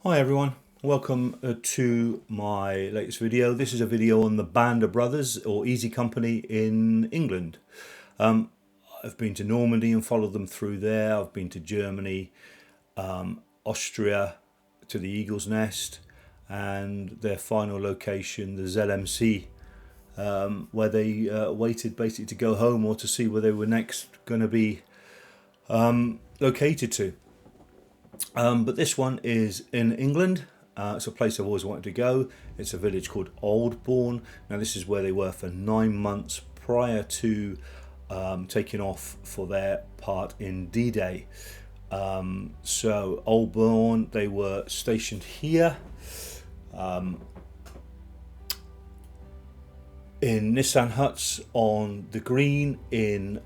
Hi everyone, welcome to my latest video. This is a video on the Band of Brothers or Easy Company in England. I've been to Normandy and followed them through there. I've been to Germany, Austria, to the Eagle's Nest, and their final location, the ZMC, where they waited basically to go home or to see where they were next going to be located to. But this one is in England. It's a place I've always wanted to go. It's a village called Aldbourne. Now this is where they were for 9 months prior to taking off for their part in D-Day. So Aldbourne, they were stationed here in Nissan huts on the green, in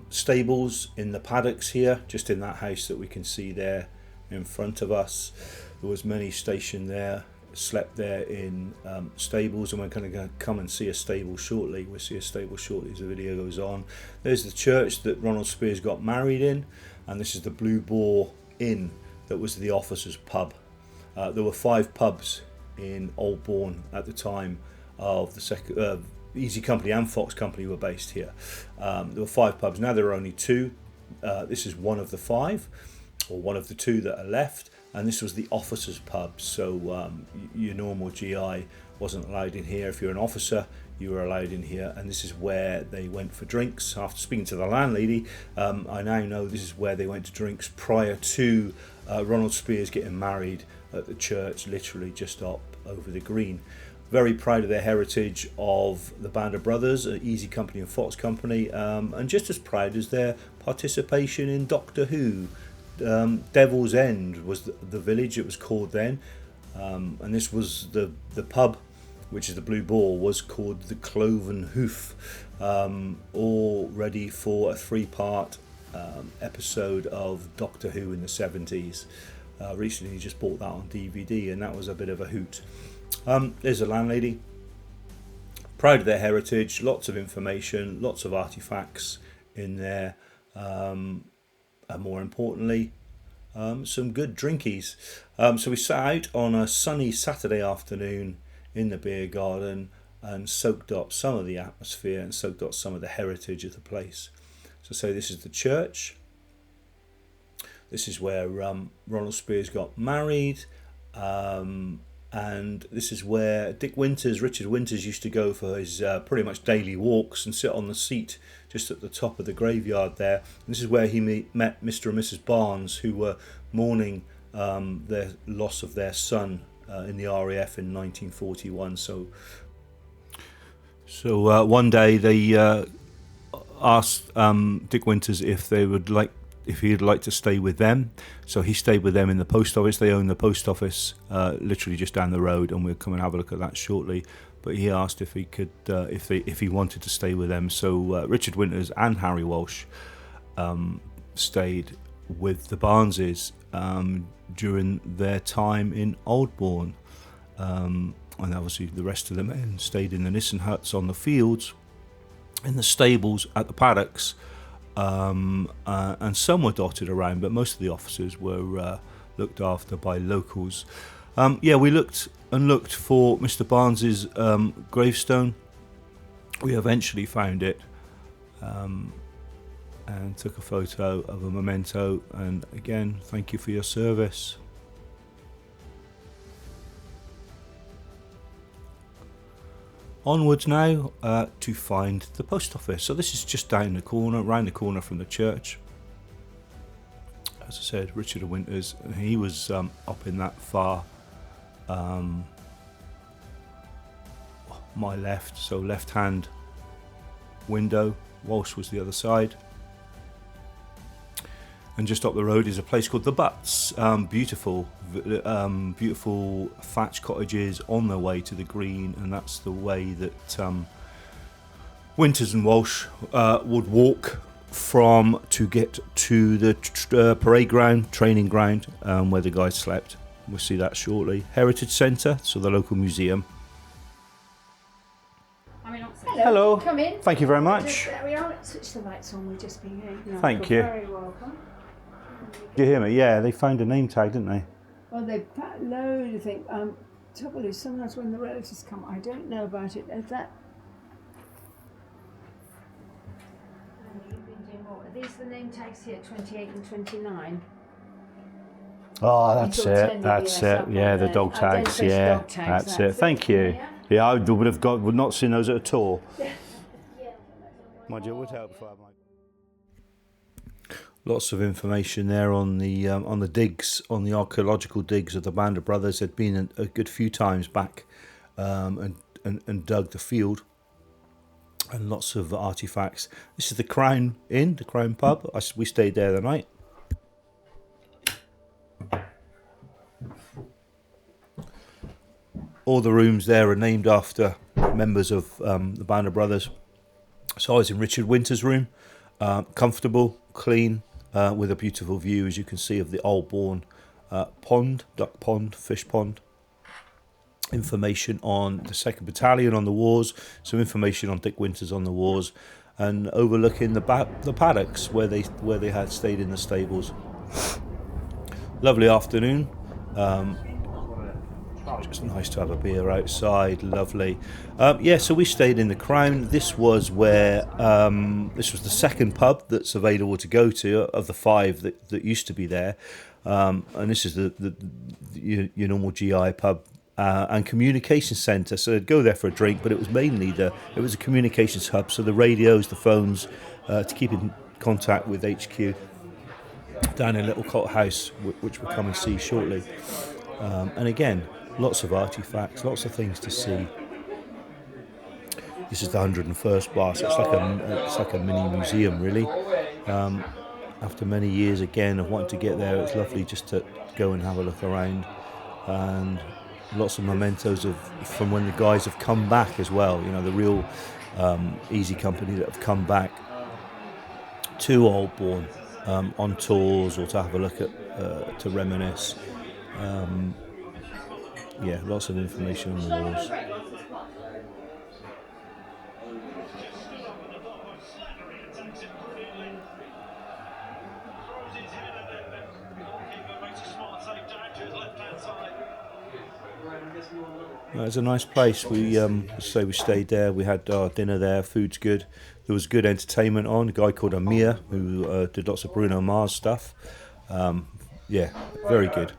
stables in the paddocks here, just in that house that we can see there in front of us. There was many stationed there, slept there in stables, and we're going to come and see a stable shortly. We'll see a stable shortly as the video goes on. There's the church that Ronald Spears got married in, and this is the Blue Boar Inn that was the officers' pub. There were 5 pubs in Aldbourne at the time of the second. Easy Company and Fox Company were based here. There were 5 pubs. Now there are only 2. This is one of the 5. Or one of the 2 that are left, and this was the officers' pub. So your normal GI wasn't allowed in here. If you're an officer, you were allowed in here, and this is where they went for drinks. After speaking to the landlady, I now know this is where they went to drinks prior to Ronald Spears getting married at the church, literally just up over the green. Very proud of their heritage of the Band of Brothers, Easy Company and Fox Company, and just as proud as their participation in Doctor Who. Devil's End was the village it was called then, and this was the pub, which is the Blue Boar, was called the Cloven Hoof, all ready for a 3-part episode of Doctor Who in the 70s. Recently just bought that on DVD, and that was a bit of a hoot. There's a landlady, proud of their heritage, lots of information, lots of artifacts in there. And more importantly, some good drinkies. So we sat out on a sunny Saturday afternoon in the beer garden and soaked up some of the atmosphere and soaked up some of the heritage of the place. So this is the church. This is where Ronald Spears got married. And this is where Richard Winters used to go for his pretty much daily walks and sit on the seat just at the top of the graveyard there. And this is where he met Mr. and Mrs. Barnes, who were mourning their loss of their son in the RAF in 1941. So one day they asked Dick Winters if he'd like to stay with them. So he stayed with them in the post office. They own the post office literally just down the road, and we'll come and have a look at that shortly. But he asked if he could, if he wanted to stay with them. So Richard Winters and Harry Walsh stayed with the Barneses during their time in Aldbourne, and obviously the rest of the men stayed in the Nissen huts on the fields, in the stables, at the paddocks. And some were dotted around, but most of the officers were looked after by locals. We looked for Mr. Barnes's gravestone. We eventually found it, and took a photo of a memento. And again, thank you for your service. Onwards now to find the post office. So this is just down the corner, round the corner from the church. As I said, Richard Winters, he was up in that far my left, so left hand window. Walsh was the other side. And just up the road is a place called the Butts. Beautiful thatched cottages on their way to the green, and that's the way that Winters and Walsh would walk from to get to the parade ground, training ground, where the guys slept. We'll see that shortly. Heritage Centre, so the local museum. Hello. Come in. Thank you very much. There we are. Switch the lights on. We'll just be here. Thank you. Very welcome. Did you hear me? Yeah, they found a name tag, didn't they? Well, they pack load of things. Trouble is, sometimes when the relatives come, I don't know about it. Is that? You've been doing what? Are these the name tags here? 28 and 29. Oh, that's it. That's it. Yeah, the dog tags. Yeah, that's it. Thank you. Yeah, I would not seen those at all. Mind you, it would help if I had my... Lots of information there on the digs, on the archaeological digs of the Band of Brothers. They'd been a good few times back and dug the field, and lots of artifacts. This is the Crown Inn, the Crown Pub. We stayed there the night. All the rooms there are named after members of the Band of Brothers. So I was in Richard Winter's room, comfortable, clean, with a beautiful view, as you can see, of the Aldbourne pond, duck pond, fish pond. Information on the 2nd Battalion on the wars, some information on Dick Winters on the wars, and overlooking the paddocks where they had stayed in the stables. Lovely afternoon. Just nice to have a beer outside, lovely. So we stayed in the Crown. This was where this was the second pub that's available to go to of the 5 that used to be there, and this is your normal GI pub and communication centre. So they'd go there for a drink, but it was mainly it was a communications hub. So the radios, the phones, to keep in contact with HQ down in Little Cot House, which we'll come and see shortly. And again, lots of artifacts, lots of things to see. This is the 101st bar, so it's like a mini museum, really. After many years again of wanting to get there, it's lovely just to go and have a look around, and lots of mementos from when the guys have come back as well. You know, the real Easy Company that have come back to Aldbourne on tours or to have a look at to reminisce. Lots of information on the walls. It's a nice place. We stayed there. We had our dinner there. Food's good. There was good entertainment on. A guy called Amir who did lots of Bruno Mars stuff. Very good.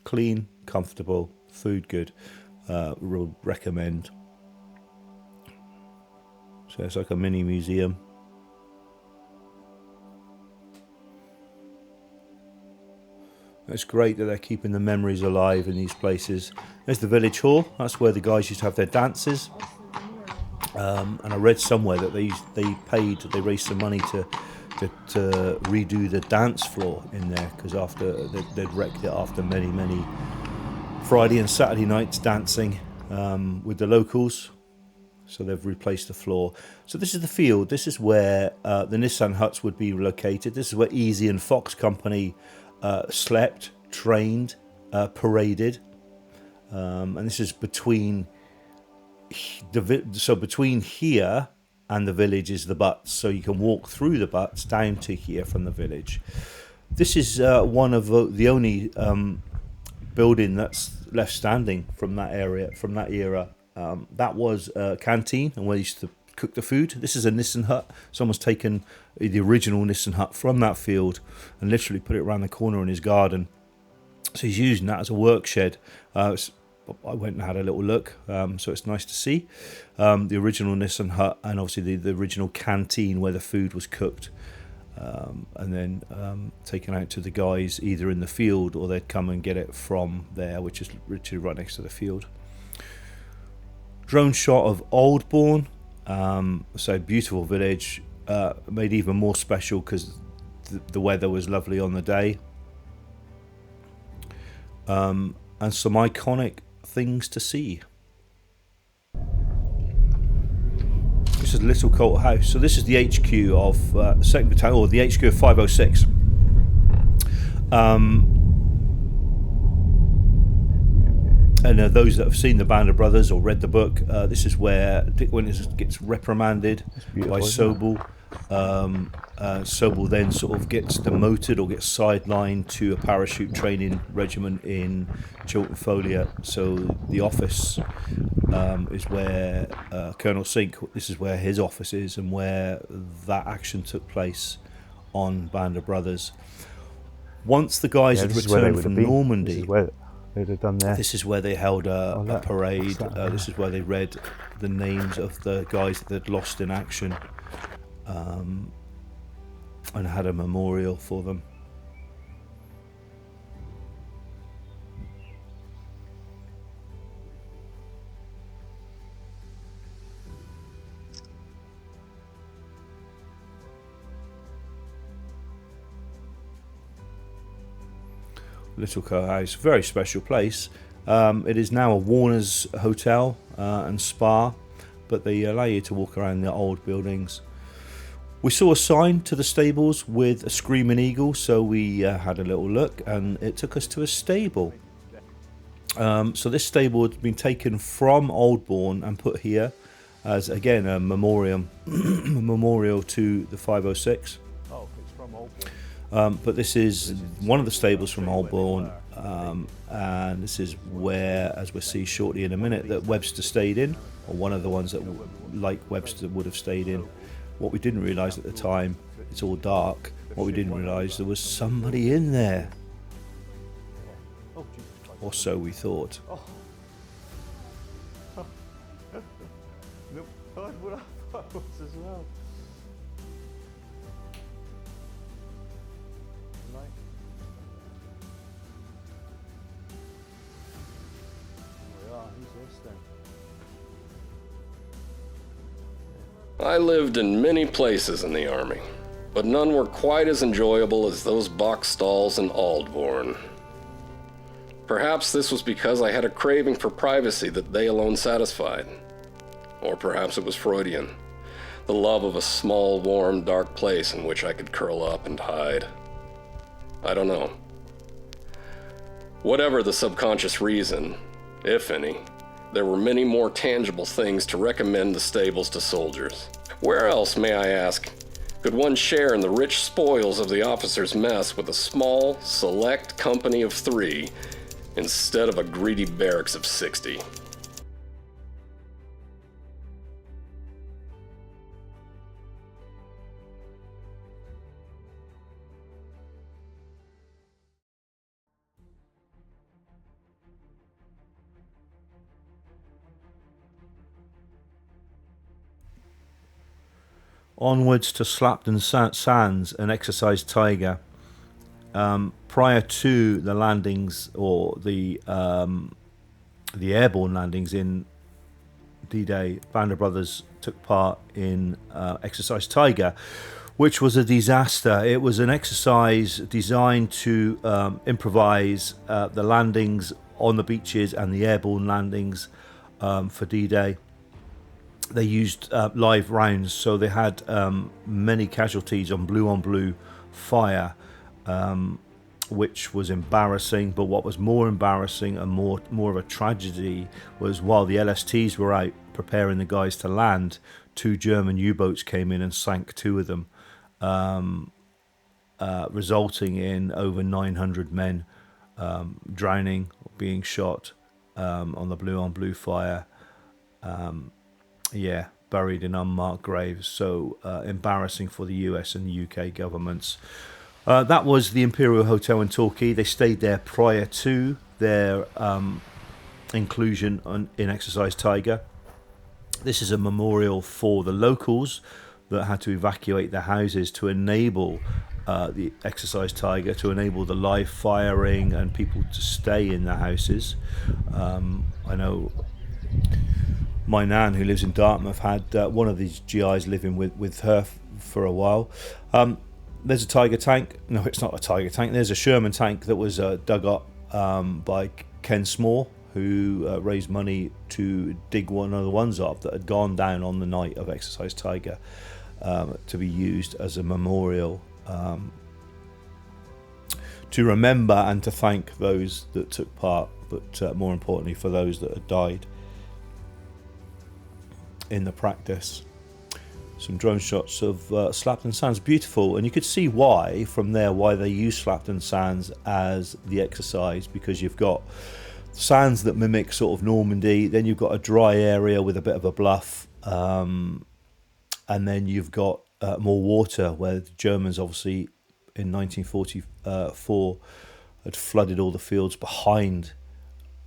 Clean, comfortable, food good. We'll recommend. So it's like a mini museum. It's great that they're keeping the memories alive in these places. There's the village hall. That's where the guys used to have their dances. And I read somewhere that they raised some money to redo the dance floor in there, because after they'd wrecked it after many Friday and Saturday nights dancing with the locals. So they've replaced the floor. So this is the field. This is where the Nissan huts would be located. This is where Easy and Fox Company slept, trained, paraded, and this is between between here and the village is the butts, so you can walk through the butts down to here from the village. This is one of the only building that's left standing from that area, from that era. That was a canteen and where they used to cook the food. This is a Nissan hut. Someone's taken the original Nissan hut from that field and literally put it around the corner in his garden. So he's using that as a work shed. I went and had a little look, so it's nice to see the original Nissan hut, and obviously the original canteen where the food was cooked, and then taken out to the guys either in the field or they'd come and get it from there, which is literally right next to the field. Drone shot of Aldbourne. So beautiful village, made even more special because the weather was lovely on the day, and some iconic things to see. This is Little Colt House. So this is the HQ of 2nd Battalion, or the HQ of 506. And those that have seen the Band of Brothers or read the book, this is where Dick Winters gets reprimanded by Sobel Sobel then sort of gets demoted or gets sidelined to a parachute training regiment in Chiltern Foliot. So the office is where Colonel Sink, this is where his office is and where that action took place on Band of Brothers. Once the guys had returned from Normandy, this is where they'd have done this is where they held a parade. This is where they read the names of the guys that they'd lost in action. And had a memorial for them. Littlecote House, very special place. It is now a Warner's hotel and spa, but they allow you to walk around the old buildings. We saw a sign to the stables with a screaming eagle, so we had a little look, and it took us to a stable. So this stable had been taken from Aldbourne and put here as, again, a memorial to the 506. Oh, it's from Aldbourne. But this is one of the stables from Aldbourne, and this is where, as we'll see shortly in a minute, that Webster stayed in, or one of the ones that, like Webster, would have stayed in. What we didn't realise at the time, it's all dark, what we didn't realise, there was somebody in there. Or so we thought. Look, what I thought was as well. Who's this then? I lived in many places in the Army, but none were quite as enjoyable as those box stalls in Aldbourne. Perhaps this was because I had a craving for privacy that they alone satisfied. Or perhaps it was Freudian, the love of a small, warm, dark place in which I could curl up and hide. I don't know. Whatever the subconscious reason, if any, there were many more tangible things to recommend the stables to soldiers. Where else, may I ask, could one share in the rich spoils of the officers' mess with a small, select company of 3 instead of a greedy barracks of 60? Onwards to Slapton Sands and Exercise Tiger. Prior to the landings or the airborne landings in D-Day, Band of Brothers took part in Exercise Tiger, which was a disaster. It was an exercise designed to improvise the landings on the beaches and the airborne landings for D-Day. They used live rounds, so they had many casualties on blue fire, which was embarrassing. But what was more embarrassing and more of a tragedy was while the LSTs were out preparing the guys to land, 2 German U-boats came in and sank 2 of them, resulting in over 900 men drowning, being shot on the blue fire. Buried in unmarked graves. So embarrassing for the US and the UK governments. That was the Imperial Hotel in Torquay. They stayed there prior to their inclusion in Exercise Tiger. This is a memorial for the locals that had to evacuate their houses to enable the Exercise Tiger, to enable the live firing and people to stay in their houses. I know my nan, who lives in Dartmouth, had one of these GIs living with her for a while. There's a Tiger tank. No, it's not a Tiger tank. There's a Sherman tank that was dug up by Ken Small, who raised money to dig one of the ones up that had gone down on the night of Exercise Tiger, to be used as a memorial to remember and to thank those that took part, but more importantly for those that had died in the practice. some drone shots of Slapton Sands. Beautiful, and you could see why from there why they use Slapton Sands as the exercise, because you've got sands that mimic sort of Normandy, then you've got a dry area with a bit of a bluff, and then you've got more water, where the Germans obviously in 1944 had flooded all the fields behind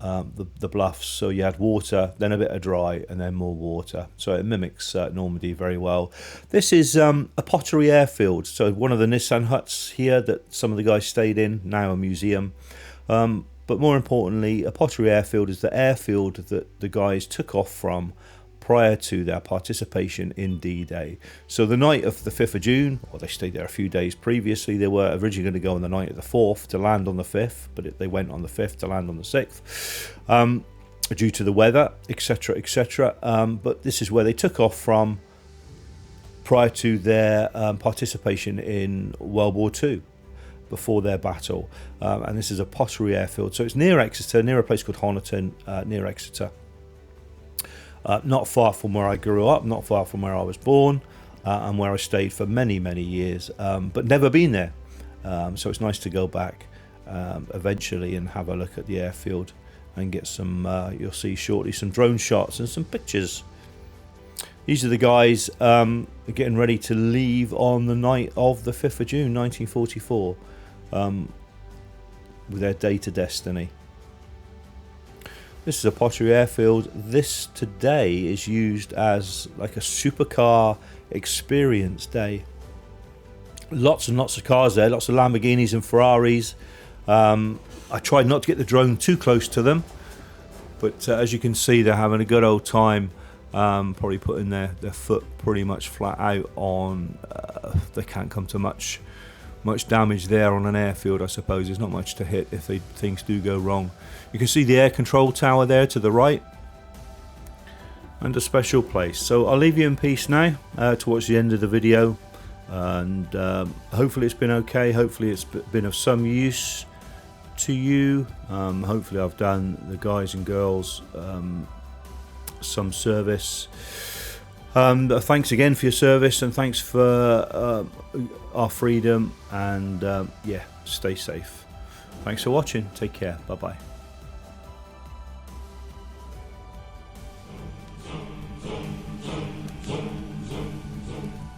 the bluffs, so you had water, then a bit of dry, and then more water. So it mimics Normandy very well. This is Upottery airfield, so one of the Nissan huts here that some of the guys stayed in, now a museum. But more importantly, Upottery airfield is the airfield that the guys took off from prior to their participation in D-Day. So the night of the 5th of June, or they stayed there a few days previously, they were originally going to go on the night of the 4th to land on the 5th, but they went on the 5th to land on the 6th, due to the weather, etc., etc. But this is where they took off from prior to their participation in World War II, before their battle. And this is a Upottery airfield. So it's near Exeter, near a place called Honiton, near Exeter. Not far from where I grew up, not far from where I was born, and where I stayed for many, many years, but never been there. So it's nice to go back eventually and have a look at the airfield and get some, you'll see shortly, some drone shots and some pictures. These are the guys getting ready to leave on the night of the 5th of June 1944 with their day to destiny. This is Upottery airfield. This today is used as like a supercar experience day. Lots and lots of cars there, lots of Lamborghinis and Ferraris. I tried not to get the drone too close to them, but as you can see, they're having a good old time. Probably putting their foot pretty much flat out on, they can't come to much damage there on an airfield. I suppose there's not much to hit if things do go wrong. You can see the air control tower there to the right, and a special place. So I'll leave you in peace now towards the end of the video, and hopefully it's been okay. Hopefully it's been of some use to you. Hopefully I've done the guys and girls some service. Thanks again for your service, and thanks for our freedom, and yeah, stay safe. Thanks for watching. Take care. Bye bye.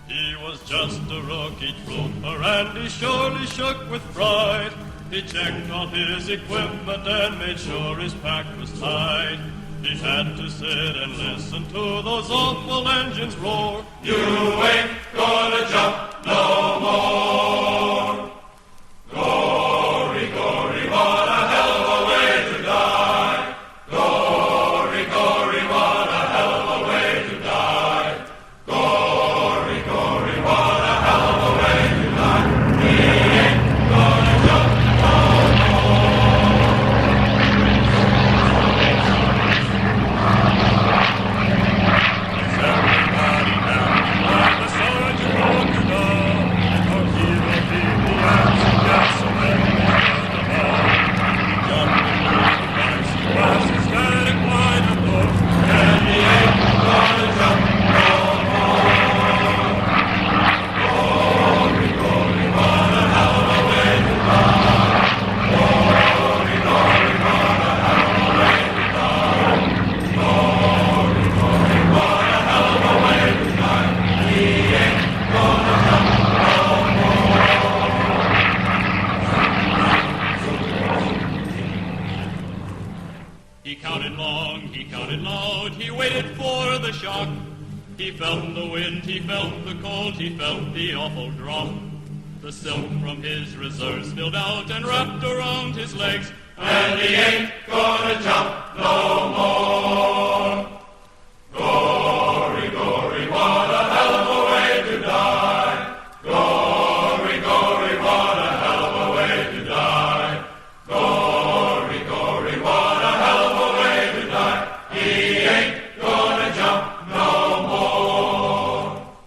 He was just a rookie trooper, and he surely shook with pride. He checked all his equipment and made sure his pack was tight. He had to sit and listen to those awful engines roar. You ain't gonna jump no more. Gory, gory, what a hell of a way to die. Gory, gory, what a hell of a way to die. Gory, gory, what a hell of a way to die. He ain't gonna jump no more. He counted long, he counted loud, he waited for the shock. He felt the wind, he felt the cold, he felt the awful drop. The silk from his reserves spilled out and wrapped around his legs, and he ain't gonna jump no more.